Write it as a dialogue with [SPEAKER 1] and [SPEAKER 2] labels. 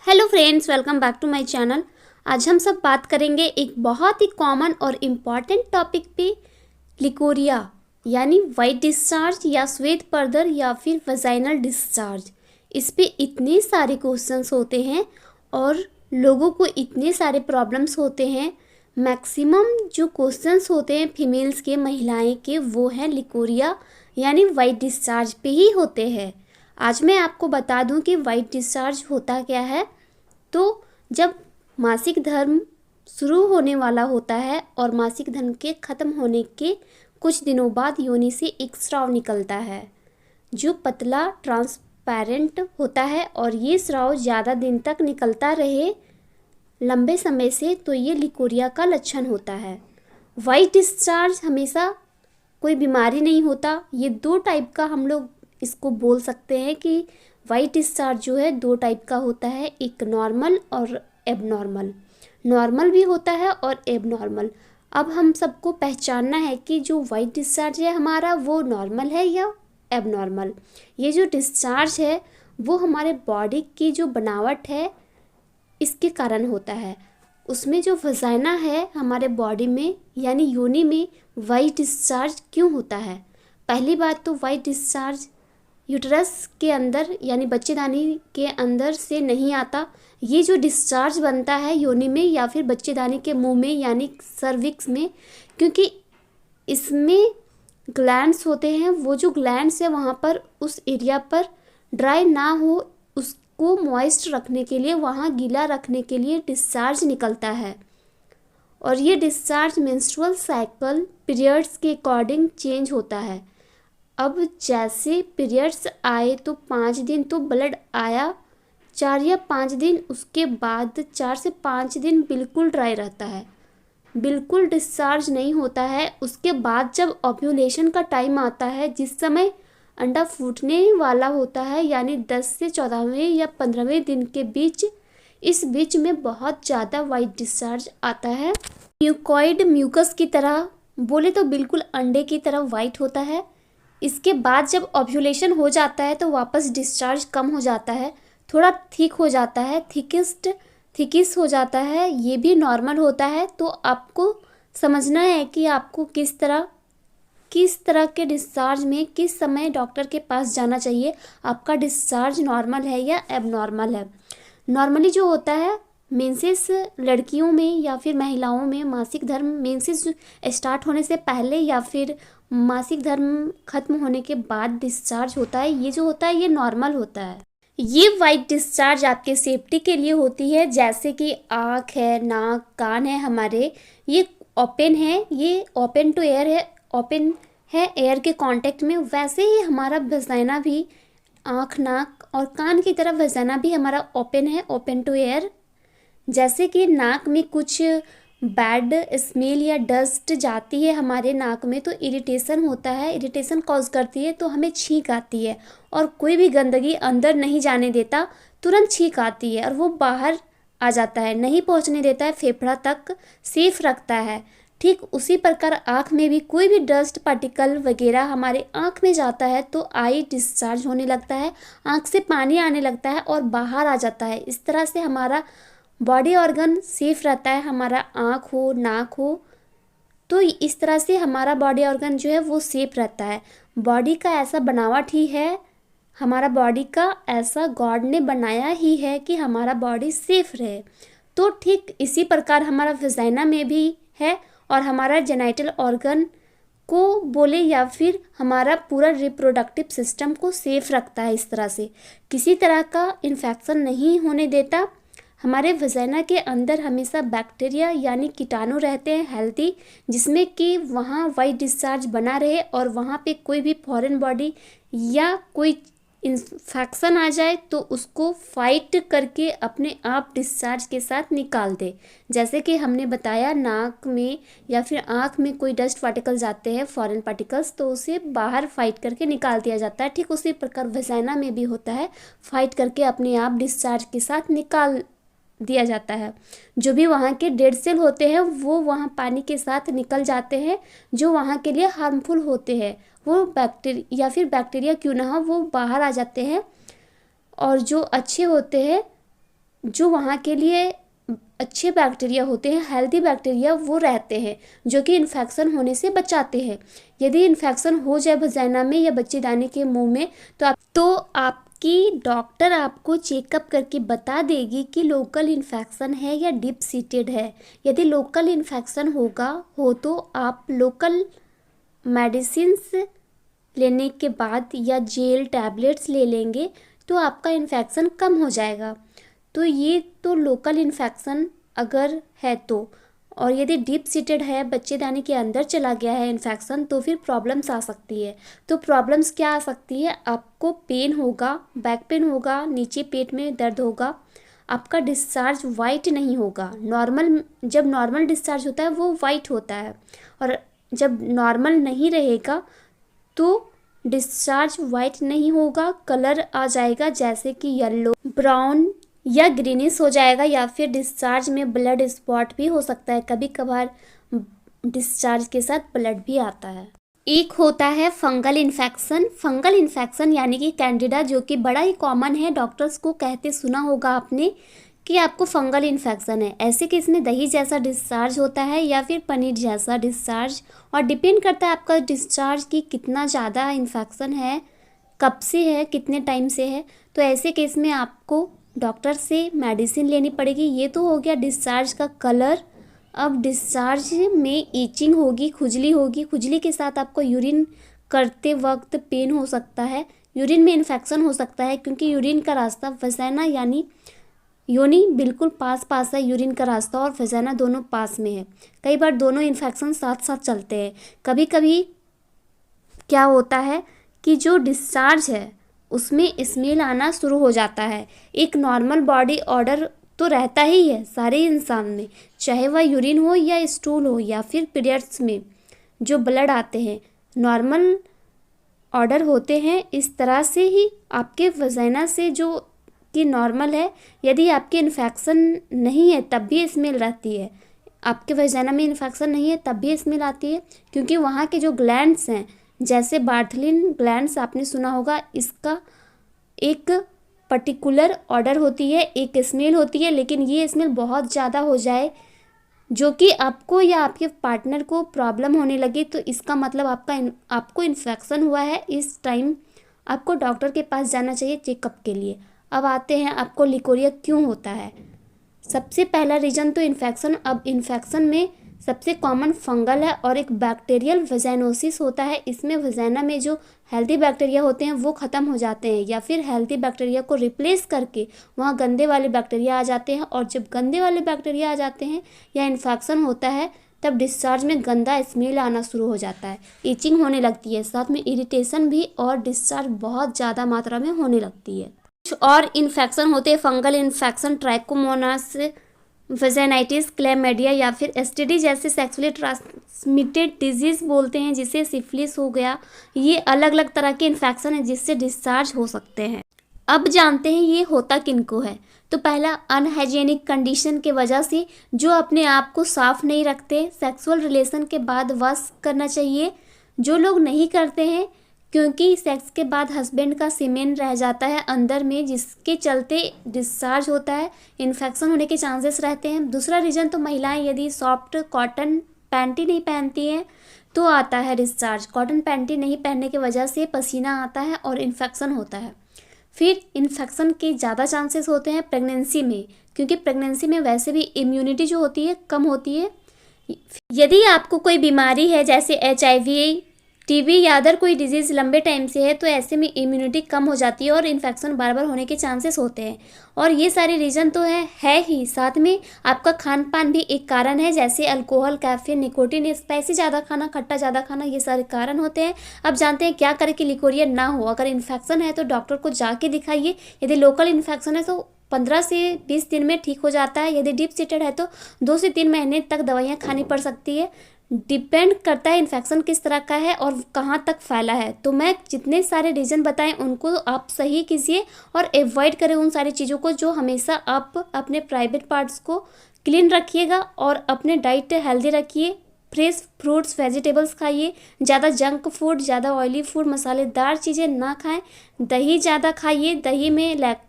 [SPEAKER 1] Hello friends, welcome back to my channel. आज हम सब बात करेंगे एक बहुत ही कॉमन और इम्पॉर्टेंट टॉपिक पे, लिकोरिया यानी वाइट डिस्चार्ज या श्वेत पर्दर या फिर वजाइनल डिस्चार्ज। इस पे इतने सारे क्वेश्चंस होते हैं और लोगों को इतने सारे प्रॉब्लम्स होते हैं। मैक्सिमम जो क्वेश्चंस होते हैं फीमेल्स के, महिलाएं के, वो हैं लिकोरिया यानी वाइट डिस्चार्ज पे ही होते हैं। आज मैं आपको बता दूं कि वाइट डिस्चार्ज होता क्या है। तो जब मासिक धर्म शुरू होने वाला होता है और मासिक धर्म के ख़त्म होने के कुछ दिनों बाद योनि से एक स्राव निकलता है जो पतला ट्रांसपेरेंट होता है, और ये स्राव ज़्यादा दिन तक निकलता रहे लंबे समय से, तो ये लिकोरिया का लक्षण होता है। वाइट डिस्चार्ज हमेशा कोई बीमारी नहीं होता। ये दो टाइप का हम लोग इसको बोल सकते हैं कि वाइट डिस्चार्ज जो है दो टाइप का होता है, एक नॉर्मल और एबनॉर्मल। नॉर्मल भी होता है और एबनॉर्मल। अब हम सबको पहचानना है कि जो वाइट डिस्चार्ज है हमारा वो नॉर्मल है या एबनॉर्मल। ये जो डिस्चार्ज है वो हमारे बॉडी की जो बनावट है इसके कारण होता है। उसमें जो वजाइना है हमारे बॉडी में यानी योनि में वाइट डिस्चार्ज क्यों होता है। पहली बात तो वाइट डिस्चार्ज यूट्रस के अंदर यानी बच्चेदानी के अंदर से नहीं आता। ये जो डिस्चार्ज बनता है योनि में या फिर बच्चेदानी के मुंह में यानी सर्विक्स में, क्योंकि इसमें ग्लैंड्स होते हैं। वो जो ग्लैंड्स है वहाँ पर उस एरिया पर ड्राई ना हो, उसको मॉइस्ट रखने के लिए, वहाँ गीला रखने के लिए डिस्चार्ज निकलता है। और ये डिस्चार्ज मेंस्ट्रुअल साइकिल पीरियड्स के अकॉर्डिंग चेंज होता है। अब जैसे पीरियड्स आए तो 5 दिन तो ब्लड आया, 4 या 5 दिन उसके बाद 4 से 5 दिन बिल्कुल ड्राई रहता है, बिल्कुल डिस्चार्ज नहीं होता है। उसके बाद जब ओव्यूलेशन का टाइम आता है, जिस समय अंडा फूटने वाला होता है यानी 10 से 14वें या 15वें दिन के बीच, इस बीच में बहुत ज़्यादा वाइट डिस्चार्ज आता है। म्यूकॉइड म्यूकस की तरह, बोले तो बिल्कुल अंडे की तरह वाइट होता है। इसके बाद जब ओव्यूलेशन हो जाता है तो वापस डिस्चार्ज कम हो जाता है, थोड़ा थिक हो जाता है, थिकिस हो जाता है। ये भी नॉर्मल होता है। तो आपको समझना है कि आपको किस तरह के डिस्चार्ज में किस समय डॉक्टर के पास जाना चाहिए। आपका डिस्चार्ज नॉर्मल है या एबनॉर्मल है। नॉर्मली जो होता है मेंसेस लड़कियों में या फिर महिलाओं में मासिक धर्म मेंसेस स्टार्ट होने से पहले या फिर मासिक धर्म खत्म होने के बाद डिस्चार्ज होता है। ये जो होता है ये नॉर्मल होता है। ये वाइट डिस्चार्ज आपके सेफ्टी के लिए होती है, जैसे कि आँख है, नाक, कान है हमारे, ये ओपन है, ये ओपन टू एयर है, ओपन है एयर के कांटेक्ट में। वैसे ही हमारा वजाइना भी आँख, नाक और कान की तरह वजाइना भी हमारा ओपन है, ओपन टू एयर। जैसे कि नाक में कुछ बैड स्मेल या डस्ट जाती है हमारे नाक में तो इरिटेशन होता है, इरिटेशन कॉज करती है, तो हमें छींक आती है। और कोई भी गंदगी अंदर नहीं जाने देता, तुरंत छींक आती है और वो बाहर आ जाता है, नहीं पहुंचने देता है, फेफड़ा तक सेफ रखता है। ठीक उसी प्रकार आँख में भी कोई भी डस्ट पार्टिकल वगैरह हमारे आँख में जाता है तो आई डिस्चार्ज होने लगता है, आँख से पानी आने लगता है और बाहर आ जाता है। इस तरह से हमारा बॉडी ऑर्गन सेफ रहता है, हमारा आँख हो, नाक हो, तो इस तरह से हमारा बॉडी ऑर्गन जो है वो सेफ रहता है। बॉडी का ऐसा बनावट ही है, हमारा बॉडी का ऐसा गॉड ने बनाया ही है कि हमारा बॉडी सेफ रहे। तो ठीक इसी प्रकार हमारा वजाइना में भी है और हमारा जेनाइटल ऑर्गन को बोले या फिर हमारा पूरा रिप्रोडक्टिव सिस्टम को सेफ रखता है। इस तरह से किसी तरह का इन्फेक्शन नहीं होने देता। हमारे वजाइना के अंदर हमेशा बैक्टीरिया यानी कीटाणु रहते हैं हेल्दी, जिसमें कि वहाँ वाइट डिस्चार्ज बना रहे और वहाँ पे कोई भी फॉरेन बॉडी या कोई इन्फेक्शन आ जाए तो उसको फाइट करके अपने आप डिस्चार्ज के साथ निकाल दे। जैसे कि हमने बताया नाक में या फिर आँख में कोई डस्ट पार्टिकल जाते हैं, फॉरेन पार्टिकल्स, तो उसे बाहर फाइट करके निकाल दिया जाता है। ठीक उसी प्रकार वजाइना में भी होता है, फाइट करके अपने आप डिस्चार्ज के साथ निकाल दिया जाता है। जो भी वहाँ के डेड सेल होते हैं वो वहाँ पानी के साथ निकल जाते हैं, जो वहाँ के लिए हार्मफुल होते हैं, वो बैक्टीरिया या फिर बैक्टीरिया क्यों ना हो वो बाहर आ जाते हैं। और जो अच्छे होते हैं जो वहाँ के लिए अच्छे बैक्टीरिया होते हैं, हेल्दी बैक्टीरिया वो रहते हैं जो कि इन्फेक्शन होने से बचाते हैं। यदि इन्फेक्शन हो जाए वजाइना में या बच्चेदानी के मुंह में तो आपकी डॉक्टर आपको चेकअप करके बता देगी कि लोकल इन्फेक्शन है या डीप सीटेड है। यदि लोकल इन्फेक्शन हो तो आप लोकल मेडिसिन्स लेने के बाद या जेल टैबलेट्स ले लेंगे तो आपका इन्फेक्शन कम हो जाएगा। तो ये तो लोकल इन्फेक्शन अगर है तो, और यदि डीप सीटेड है, बच्चेदानी के अंदर चला गया है इन्फेक्शन, तो फिर प्रॉब्लम्स आ सकती है। तो प्रॉब्लम्स क्या आ सकती है? आपको पेन होगा, बैक पेन होगा, नीचे पेट में दर्द होगा, आपका डिस्चार्ज वाइट नहीं होगा। जब नॉर्मल डिस्चार्ज होता है वो वाइट होता है, और जब नॉर्मल नहीं रहेगा तो डिस्चार्ज वाइट नहीं होगा, कलर आ जाएगा जैसे कि येलो, ब्राउन या ग्रीनिश हो जाएगा, या फिर डिस्चार्ज में ब्लड स्पॉट भी हो सकता है। कभी कभार डिस्चार्ज के साथ ब्लड भी आता है। एक होता है फंगल इन्फेक्शन। फंगल इन्फेक्शन यानी कि कैंडिडा, जो कि बड़ा ही कॉमन है। डॉक्टर्स को कहते सुना होगा आपने कि आपको फंगल इन्फेक्शन है। ऐसे केस में दही जैसा डिस्चार्ज होता है या फिर पनीर जैसा डिस्चार्ज, और डिपेंड करता है आपका डिस्चार्ज कि कितना ज़्यादा इन्फेक्शन है, कब से है, कितने टाइम से है। तो ऐसे केस में आपको डॉक्टर से मेडिसिन लेनी पड़ेगी। ये तो हो गया डिस्चार्ज का कलर। अब डिस्चार्ज में ईचिंग होगी, खुजली होगी। खुजली के साथ आपको यूरिन करते वक्त पेन हो सकता है, यूरिन में इन्फेक्शन हो सकता है, क्योंकि यूरिन का रास्ता वजाइना यानी योनि बिल्कुल पास है। यूरिन का रास्ता और वजाइना दोनों पास में है। कई बार दोनों इन्फेक्शन साथ साथ चलते हैं। कभी कभी क्या होता है कि जो डिस्चार्ज है उसमें स्मेल आना शुरू हो जाता है। एक नॉर्मल बॉडी ऑर्डर तो रहता ही है सारे इंसान में, चाहे वह यूरिन हो या स्टूल हो या फिर पीरियड्स में जो ब्लड आते हैं, नॉर्मल ऑर्डर होते हैं। इस तरह से ही आपके वजाइना से जो कि नॉर्मल है, यदि आपके इन्फेक्शन नहीं है तब भी स्मेल रहती है। आपके वजाइना में इन्फेक्शन नहीं है तब भी स्मेल आती है, क्योंकि वहाँ के जो ग्लैंड्स हैं, जैसे बार्थलिन ग्लैंड्स आपने सुना होगा, इसका एक पर्टिकुलर ऑर्डर होती है, एक स्मेल होती है। लेकिन ये स्मेल बहुत ज़्यादा हो जाए जो कि आपको या आपके पार्टनर को प्रॉब्लम होने लगे, तो इसका मतलब आपको इन्फेक्शन हुआ है। इस टाइम आपको डॉक्टर के पास जाना चाहिए चेकअप के लिए। अब आते हैं आपको लिकोरिया क्यों होता है। सबसे पहला रीज़न तो इन्फेक्शन। अब इन्फेक्शन में सबसे कॉमन फंगल है और एक बैक्टीरियल वजाइनोसिस होता है। इसमें वजाइना में जो हेल्दी बैक्टीरिया होते हैं वो ख़त्म हो जाते हैं, या फिर हेल्दी बैक्टीरिया को रिप्लेस करके वहाँ गंदे वाले बैक्टीरिया आ जाते हैं। और जब गंदे वाले बैक्टीरिया आ जाते हैं या इन्फेक्शन होता है, तब डिस्चार्ज में गंदा स्मेल आना शुरू हो जाता है, ईचिंग होने लगती है, साथ में इरिटेशन भी, और डिस्चार्ज बहुत ज़्यादा मात्रा में होने लगती है। कुछ और इन्फेक्शन होते हैं फंगल इन्फेक्शन, ट्राइकोमोनास वजाइनाइटिस, क्लैमिडिया या फिर एसटीडी जैसे सेक्सुअली ट्रांसमिटेड डिजीज़ बोलते हैं, जिसे सिफिलिस हो गया। ये अलग अलग तरह के इन्फेक्शन है जिससे डिस्चार्ज हो सकते हैं। अब जानते हैं ये होता किनको है। तो पहला, अनहाइजीनिक कंडीशन के वजह से, जो अपने आप को साफ नहीं रखते। सेक्सुअल रिलेशन के बाद वॉश करना चाहिए, जो लोग नहीं करते हैं, क्योंकि सेक्स के बाद हस्बैंड का सीमेन रह जाता है अंदर में, जिसके चलते डिस्चार्ज होता है, इन्फेक्शन होने के चांसेस रहते हैं। दूसरा रीज़न तो महिलाएं यदि सॉफ्ट कॉटन पैंटी नहीं पहनती हैं तो आता है डिस्चार्ज। कॉटन पैंटी नहीं पहनने की वजह से पसीना आता है और इन्फेक्शन होता है। फिर इन्फेक्शन के ज़्यादा चांसेस होते हैं प्रेगनेंसी में, क्योंकि प्रेगनेंसी में वैसे भी इम्यूनिटी जो होती है कम होती है। यदि आपको कोई बीमारी है जैसे HIV, टीबी या अदर कोई डिजीज़ लंबे टाइम से है, तो ऐसे में इम्यूनिटी कम हो जाती है और इन्फेक्शन बार बार होने के चांसेस होते हैं। और ये सारे रीज़न तो है ही, साथ में आपका खान पान भी एक कारण है, जैसे अल्कोहल, कैफीन, निकोटीन, स्पाइसी ज़्यादा खाना, खट्टा ज़्यादा खाना, ये सारे कारण होते हैं। अब जानते हैं क्या करें कि लिकोरिया ना हो। अगर इन्फेक्शन है तो डॉक्टर को जाके दिखाइए। यदि लोकल इन्फेक्शन है तो 15 से 20 दिन में ठीक हो जाता है। यदि डीप सीटेड है तो 2 से 3 महीने तक दवाइयाँ खानी पड़ सकती है। डिपेंड करता है इन्फेक्शन किस तरह का है और कहाँ तक फैला है। तो मैं जितने सारे रीज़न बताएं उनको आप सही कीजिए और अवॉइड करें उन सारी चीज़ों को, जो हमेशा आप अपने प्राइवेट पार्ट्स को क्लीन रखिएगा और अपने डाइट हेल्दी रखिए। फ्रेश फ्रूट्स, वेजिटेबल्स खाइए। ज़्यादा जंक फूड, ज़्यादा ऑयली फूड, मसालेदार चीज़ें ना खाएं। दही ज़्यादा खाइए। दही में लैक्टोबैसिलस